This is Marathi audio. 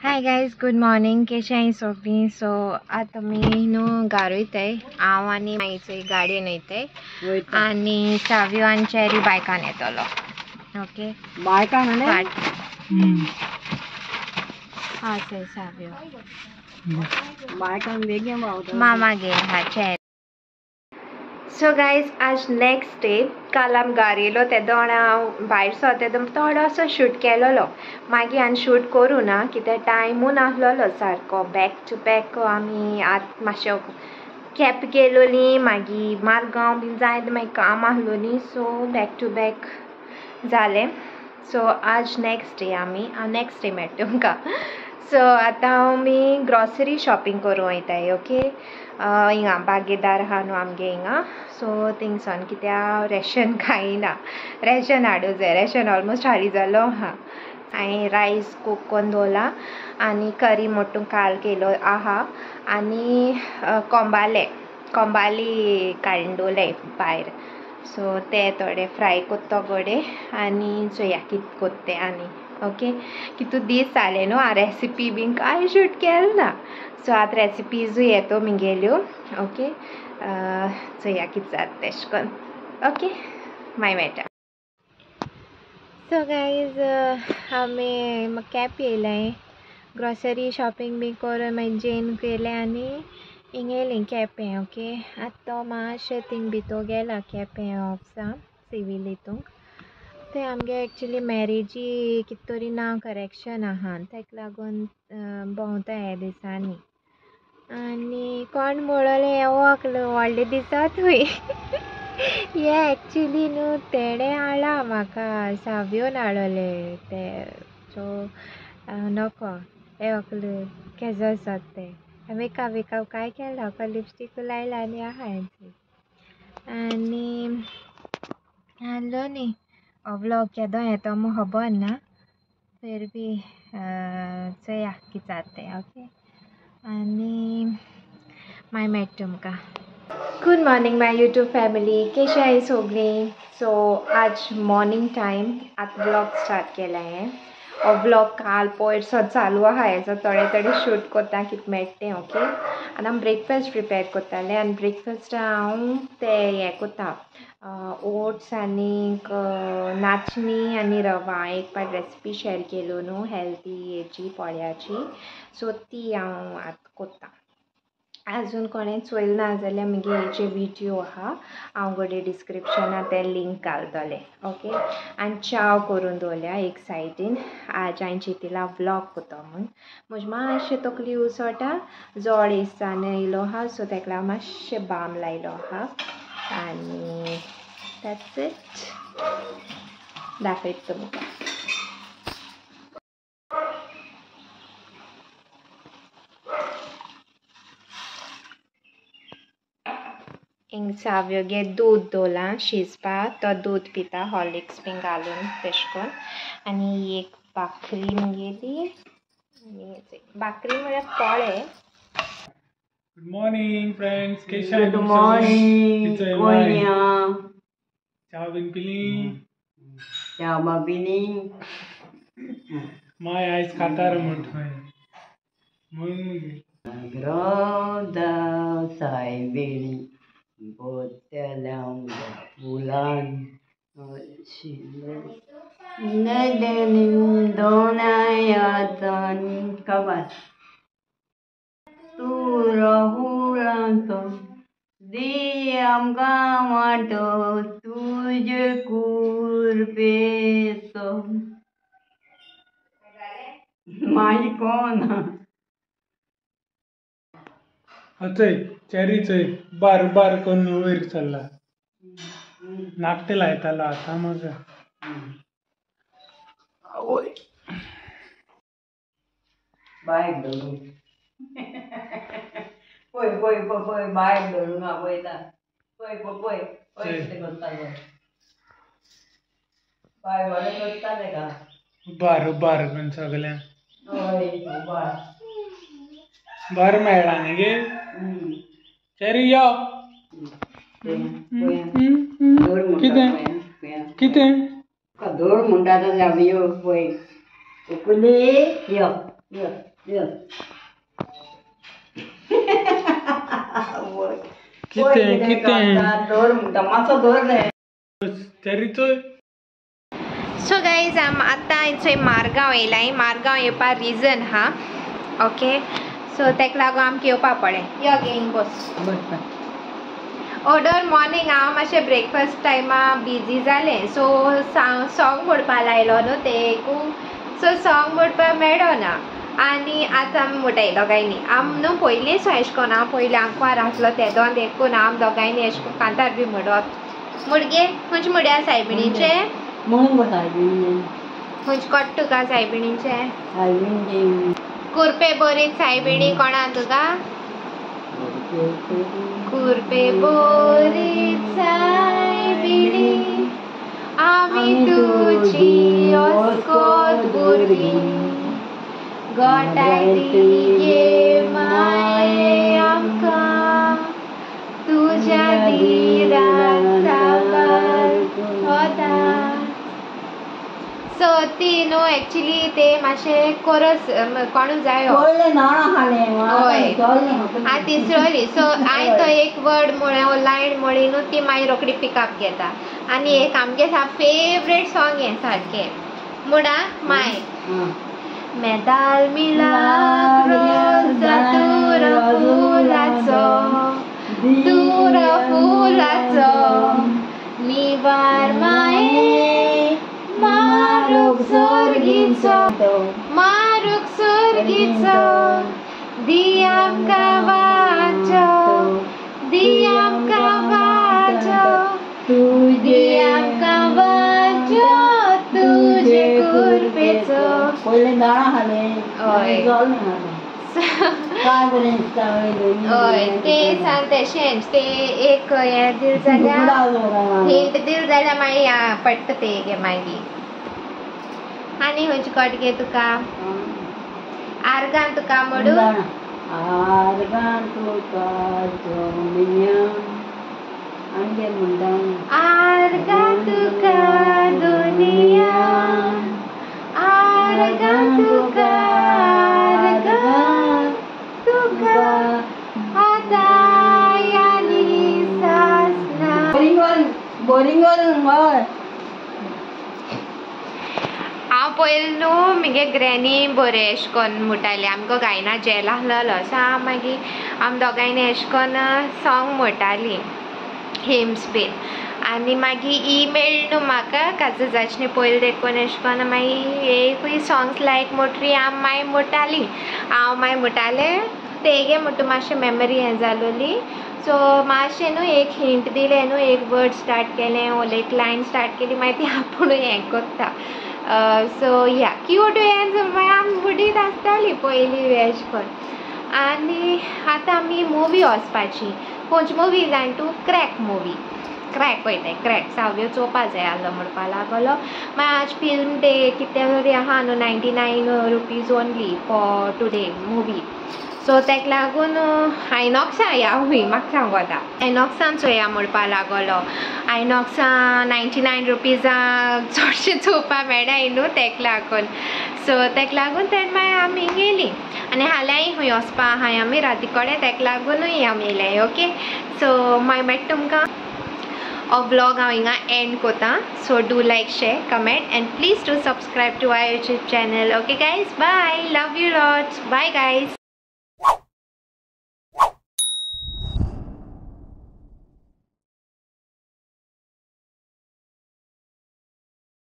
Hi guys, good morning. कशें आहाय सगळीं? सो आतां आमी न्हू घरा वयताय. हांव आनी मागीर गाडयेन वयताय आनी साव्यो आनी चॅरी बायकान येतलो. ओके, बायकान हा सर साव्यो बायकान बेगीन पावता. मामा गे हा चॅरी. सो गाइज, आज नेक्स्ट डे. काल आमी घरा येयलो तेदो हांव भायर सो तेदो थोडोसो शूट केलोलो. मागीर हांवें शूट करूं ना कित्याक टायमूच नासलोलो सारको. बॅक टू बॅक आमी आतां मातशें केपें गेलोलीं, मागीर मारगांव बीन जायत मागीर काम आसलोलीं. सो बॅक टू बॅक जालें. सो आज नेक्स्ट डे हांव नेक्स्ट डे मेळटा तुमकां. सो आतां आमी ग्रॉसरी शॉपिंग करूं वयताय. ओके, हिंगा बागेदार आहा न्हू आमगे हिंगा. सो थिंगसोन कित्याक रेशन खायना. रेशन हाडूं जाय. रेशन ऑलमोस्ट हारी जालो आहा. हांवें रायस कूक करून दवरला आनी करी म्हणटून काल केलो आहा आनी कोंबाले काडून दवरले भायर. सो ते थोडे फ्राय कोत्तो गोडे आनी चोया कितें कोत्ता तें आनी. ओके, कितू दीस जाले न्हू हांव रेसिपी बीन कांय शूट केलना. सो आतां रेसिपीजूय येतो म्हगेल्यो. ओके, चोया कितें जाता तेशें कोन्न. ओके, मागीर मेळटा. सो गायज, आमी कॅप येयलें ग्रॉसरी शॉपिंग बी करून मागीर जेन केलें आनी हिंगा येयलीं केपें. ओके, आतां तो मातशें थिंग भितर गेला केपें ऑफिसां सिवील हितूंक. थंय आमगे एक्चुली मॅरेजी कितें तरी नांव करेक्शन आहा ताका लागून भोंवता हे दिसांनी. आनी कोण म्हणलें हें व्हडले दिसोतूय. हे एक्चुली न्हू तेणें हाडला म्हाका साव्योन हाडलोले ते. सो नोको हे व्हंकले केजो आसात ते मेकअप कांय केला ना. लिपस्टीक लायला आनी आहा हेंची. आनी आहलो न्ही व्लॉग केदो येतो मू खबर ना. फिर बी चोया कितें जाता तें. ओके, आनी मागीर मेळटा तुमकां. गुड मॉर्निंग माय यूट्यूब फॅमिली. कशें आहाय सगळीं? सो आज मॉर्निंग टायम आतां व्लॉग स्टार्ट केला हांवें. हो व्लॉग काल पयरसो चालू आहा. हेजो थोडे शूट कोत्ता कितें मेळटा तें. ओके, आतां हांव ब्रेकफास्ट प्रिपेर कोत्तालें आनी ब्रेकफास्टा हांव तें हें कोत्ता ओट्स आनीक नाचणी आनी रवा एक पाट रेसिपी शेअर केलो न्हू हेल्दी हेची पोळ्याची. सो ती हांव आतां कोत्ता. आजून कोणें चोयलें ना जाल्यार म्हगे हेचे विडियो आहा, हांव घोडये डिस्क्रिप्शनान तें लिंक घालतलें. ओके, आनी चाव करून दवरल्या एक सायडीन. आज हांवें चिंतिलां व्लॉग कोतो म्हूण. म्हजें मातशें तकली उसळटा, जड दिसता येयलो आहा. सो ताका लागून मातशें बाम लायलो आहा आनी दॅट्स इट. दाखयता तुमकां. हिंग साव्यो गे दूद दवरलां शिजपाक. तो दूद पिता हॉर्लिक्स बीन घालून तेशें कोन्न. आनी एक भाकरी म्हगेली आनी भाकरी म्हळ्यार पोळे. गुड मॉर्निंग फ्रेंड्स, केशे आहाय? गुड मॉर्निंग कोयन्या. चा बीन पिली? च्या पिली. माय आयज कातार म्हणटा म्हणून मुगे ग्रोदा सायबेली बोत्यालांग फुलान नदनीम दोनायातन कबार तू राहुलांतो दी आमकां वाटो तुजे कुर्बेतो. माई कोण चय चेरी चय बार करून वयर चल्ला. नाकटे लायतालो आतां मग आवय बायक धरून पय पय पय पय बायक धरून आपयता. पय पय पय पय कितें करतालो. बाय बरें करताले का बार करून सगळ्या हय बार मेळ्ळा न्ही गे. चेरी यो. कितें धोड म्हणटा तो जाबियो पय उकली यो यो दोर म्हणटा मातसो दोर न्ही तरी तो सो गाईज आतां थंय मारगांव येयलाय. मारगांव येवपा रिजन हा ओके. सो तेका लागून आमकां येवपा पडलें. यो घेवन बस. ऑर्डर मॉर्निंग हांव मातशें ब्रेकफास्ट टायमा बिजी जालें. सो सॉंग म्हणपा लायलो न्हू तेकू. सो सॉंग म्हणपा मेळ्ळो ना आनी आतां आमी म्हणटाय दोगांयनी. आम न्हू पयलींच एशें कोन्न हांव पयलीं आंकवार आसलो तेदोन देखून आम दोगांयनी एशें कोन्न कांतार बी म्हणप. मुडगे खंयचे मुड्या सायबिणीचे खंयचे कोट तुका सायबिणीचे कुरपे बोरीत सायबिणी कोणा तुका कुरपे बोरीत सायबिणी आमी तुजी ओस्कोत भुरगीं गोठाय दिये माये आमकां तुज्या दिराक सांबाळ होता. सो ती न्हू एक्चुली ते मातशें कोरस कोणू जायो हय हांव तिसरोली. सो हांवें तो एक वर्ड म्हळें लायन म्हळी न्हू ती मागीर रोखडी पिकअप घेता. आनी एक आमगे फेवरेट सॉंग हें सारकें मुडा माय मेदाल मिलाग्रो जातूर फुलाचो दूर फुलाचो निवार माये मारूक सोर्गीचो मारूक सोर्गीचो दी आमकां वाचो दी आमकां वाचो दी आमकां वाचो तुजे कुरपेचो. पयले दाणा हाले हय ते सांग तशेंच ते एक हें दिल जाल्यार हिंट दिल जाल्यार मागीर पडटा ते गे मागीर. आनी खंयचे कोट गे तुका आर्गान तुका म्हणू आर्गान तुका जोमिया आनी म्हणटा आर्गान तुका दुनिया आर्गान तुका आर्गान तुका आदाय आनी सासना बोरिंगोर हय. हांव पयलीं न्हू म्हगे ग्रॅनी बरें एशें कोन्न म्हणटालें आमकां गायना जेल आसलेलो. सो हांव मागीर आमी दोगांयनी एशें कोन्न सॉंग म्हणटालीं हिम्स बीन. आनी मागीर ईमेल न्हू म्हाका काजूजाचनी पयलीं देखून एशें कोन्न मागीर एकूय सॉंग्स लायक म्हणटरी हांव मागीर म्हणटालीं. हांव मागीर म्हणटालें तेगे म्हणटा मातशें मेमरी हें जालोली. सो मातशें न्हू एक हिंट दिलें न्हू एक वर्ड स्टार्ट केलें ओर एक लायन स्टार्ट केली मागीर ती आपुणूय हें कोत्ता. सो या क्यूट हें मागीर आमी बुडीत आसतालीं पयलीं एशें कोन्न. आनी आतां आमी मुवी वचपाची. खंयची मुवी जाण तूं क्रॅक मुवी क्रॅक वयताय क्रॅक सावयो चोवपा जाय आसलो म्हणपा लागलो. मागीर आज फिल्म डे कितें तरी आहा न्हू 99 rupees only for today movie. So तेका लागून आयनॉक्सा या हूंय म्हाका सांगोता आयनॉक्सान चोया म्हणपा लागलो. आयनॉक्सा 99 रुपीजाक चडशें चोवपा मेळनाय न्हू तेका लागून. सो तेका लागून तेन्ना मागीर आमी गेलीं आनी हाल्याय हूंय वचपा आहाय आमी राती कडेन तेका लागूनूय आमी येयले ओके. सो मागीर मेळटा तुमकां हो व्लॉग हांव हिंगा एंड कोता. So do like share comment and please do subscribe to our YouTube channel. Okay guys bye love you lots bye guys.